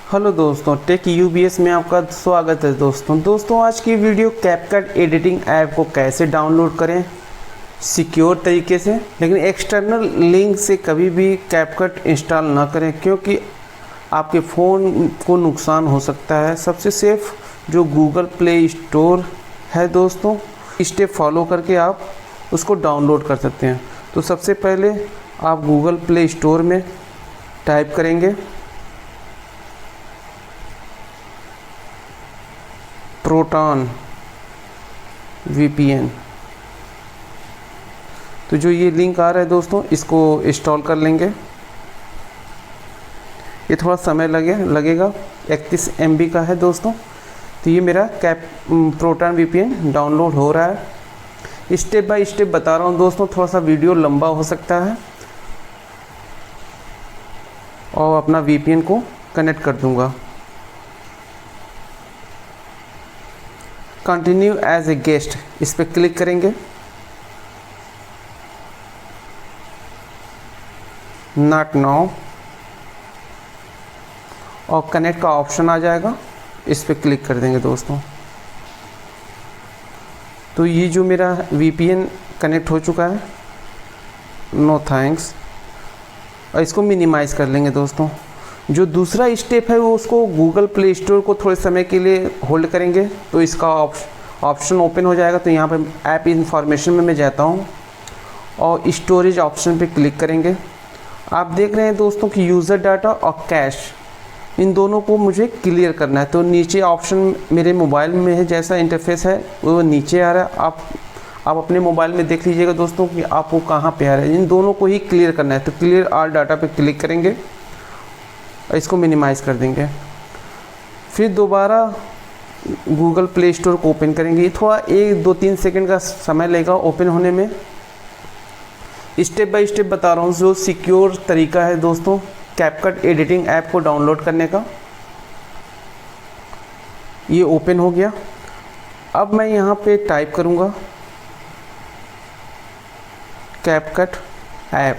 Hello दोस्तों, take UBS में आपका स्वागत है। दोस्तों आज की वीडियो कैपकट एडिटिंग ऐप को कैसे डाउनलोड करें सिक्योर तरीके से, लेकिन एक्सटर्नल लिंक से कभी भी कैपकट इंस्टॉल ना करें क्योंकि आपके फ़ोन को नुकसान हो सकता है। सबसे सेफ जो गूगल प्ले स्टोर है दोस्तों, स्टेप फॉलो करके आप उसको डाउनलोड कर सकते हैं। तो सबसे पहले आप गूगल प्ले स्टोर में टाइप करेंगे प्रोटॉन VPN। तो जो ये लिंक आ रहा है दोस्तों, इसको इंस्टॉल कर लेंगे। ये थोड़ा समय लगेगा, 31 MB का है दोस्तों। तो ये मेरा प्रोटॉन VPN डाउनलोड हो रहा है। स्टेप बाय स्टेप बता रहा हूँ दोस्तों, थोड़ा सा वीडियो लंबा हो सकता है। और अपना VPN को कनेक्ट कर दूंगा। कंटिन्यू एज ए गेस्ट, इस पर क्लिक करेंगे। नॉट नाउ और कनेक्ट का ऑप्शन आ जाएगा, इस पर क्लिक कर देंगे दोस्तों। तो ये जो मेरा VPN कनेक्ट हो चुका है, नो थैंक्स। और इसको मिनिमाइज़ कर लेंगे दोस्तों। जो दूसरा स्टेप है वो उसको गूगल प्ले स्टोर को थोड़े समय के लिए होल्ड करेंगे तो इसका ऑप्शन ओपन हो जाएगा। तो यहाँ पर ऐप इंफॉर्मेशन में मैं जाता हूँ और स्टोरेज ऑप्शन पे क्लिक करेंगे। आप देख रहे हैं दोस्तों कि यूज़र डाटा और कैश, इन दोनों को मुझे क्लियर करना है। तो नीचे ऑप्शन मेरे मोबाइल में है, जैसा इंटरफेस है वो नीचे आ रहा है। आप अपने मोबाइल में देख लीजिएगा दोस्तों कि आपको कहाँ पे आ रहा है। इन दोनों को ही क्लियर करना है। तो क्लियर ऑल डाटा पे क्लिक करेंगे और इसको मिनिमाइज़ कर देंगे। फिर दोबारा गूगल प्ले स्टोर को ओपन करेंगे। थोड़ा 1-2-3 सेकंड का समय लगेगा ओपन होने में। स्टेप बाय स्टेप बता रहा हूँ जो सिक्योर तरीका है दोस्तों कैपकट एडिटिंग ऐप को डाउनलोड करने का। ये ओपन हो गया। अब मैं यहाँ पे टाइप करूँगा कैपकट ऐप।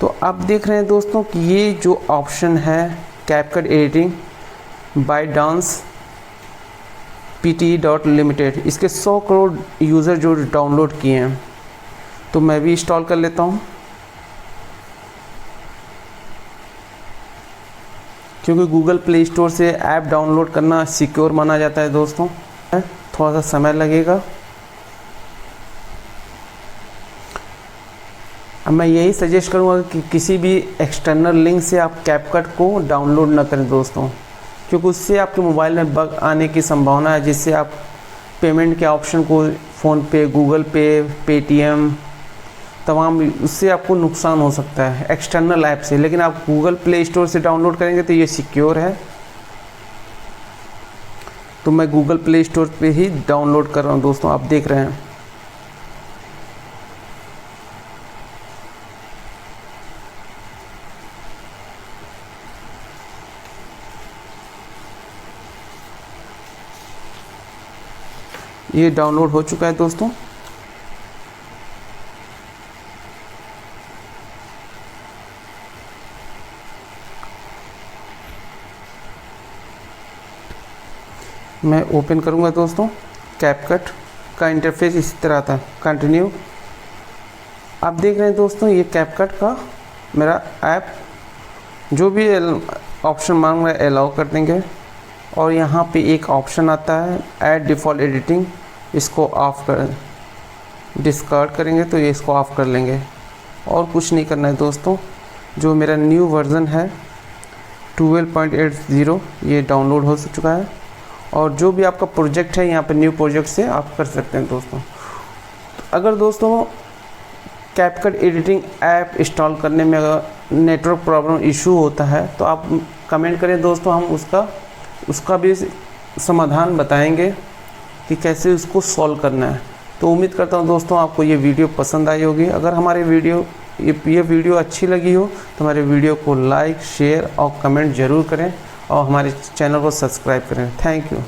तो आप देख रहे हैं दोस्तों कि ये जो ऑप्शन है CapCut editing bye dance PTE.Limited, इसके 100 करोड़ यूज़र जो डाउनलोड किए हैं। तो मैं भी इंस्टॉल कर लेता हूँ क्योंकि गूगल प्ले स्टोर से ऐप डाउनलोड करना सिक्योर माना जाता है दोस्तों। थोड़ा सा समय लगेगा। अब मैं यही सजेस्ट करूँगा कि किसी भी एक्सटर्नल लिंक से आप कैपकट को डाउनलोड ना करें दोस्तों, क्योंकि उससे आपके मोबाइल में बग आने की संभावना है, जिससे आप पेमेंट के ऑप्शन को फ़ोनपे, गूगल पे, पेटीएम तमाम, उससे आपको नुकसान हो सकता है एक्सटर्नल ऐप से। लेकिन आप गूगल प्ले स्टोर से डाउनलोड करेंगे तो ये सिक्योर है। तो मैं गूगल प्ले स्टोर पे ही डाउनलोड कर रहा हूँ दोस्तों, आप देख रहे हैं। ये डाउनलोड हो चुका है दोस्तों। मैं ओपन करूंगा दोस्तों। कैपकट का इंटरफेस इस तरह था। कंटिन्यू। आप देख रहे हैं दोस्तों ये कैपकट का मेरा ऐप, जो भी ऑप्शन मांग रहा है अलाउ कर देंगे। और यहाँ पे एक ऑप्शन आता है ऐड डिफ़ॉल्ट एडिटिंग, इसको ऑफ़ कर डिस्कार्ड करेंगे तो ये इसको ऑफ़ कर लेंगे। और कुछ नहीं करना है दोस्तों। जो मेरा न्यू वर्ज़न है 12.80 ये डाउनलोड हो चुका है। और जो भी आपका प्रोजेक्ट है यहाँ पे न्यू प्रोजेक्ट से आप कर सकते हैं दोस्तों। अगर दोस्तों कैपकट एडिटिंग ऐप इंस्टॉल करने में अगर नेटवर्क प्रॉब्लम इशू होता है तो आप कमेंट करें दोस्तों, हम उसका भी समाधान बताएंगे कि कैसे उसको सॉल्व करना है। तो उम्मीद करता हूँ दोस्तों आपको ये वीडियो पसंद आई होगी। अगर हमारे ये वीडियो अच्छी लगी हो तो हमारे वीडियो को लाइक, शेयर और कमेंट ज़रूर करें और हमारे चैनल को सब्सक्राइब करें। Thank you.